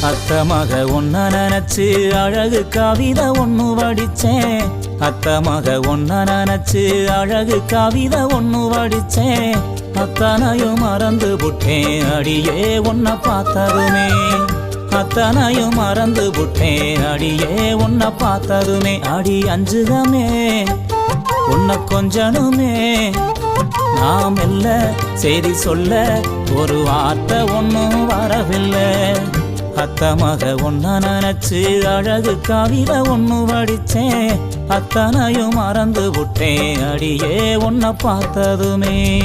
அத்த மக ஒன்ன நினைச்சு அழகு கவிதை ஒண்ணு வடிச்சேன். அத்த மக ஒன்ன நினைச்சு அழகு கவிதை ஒண்ணு வடிச்சேன். அத்தனையும் மறந்து புட்டேன் அடியே உன்ன பார்த்ததுமே. அத்தனையும் மறந்து புட்டேன் அடியே உன்ன பார்த்ததுமே. அடி அஞ்சுகமே உன்னை கொஞ்சனுமே. நாம் இல்ல செய்தி சொல்ல ஒரு வார்த்தை ஒன்னும் வரவில்லை. அத்த மக ஒன்ன நினைச்சு அழகு கவிதை ஒண்ணு வடிச்சேன். அத்தனையும் மறந்து புட்டேன் அடியே உன்னை பார்த்ததுமே.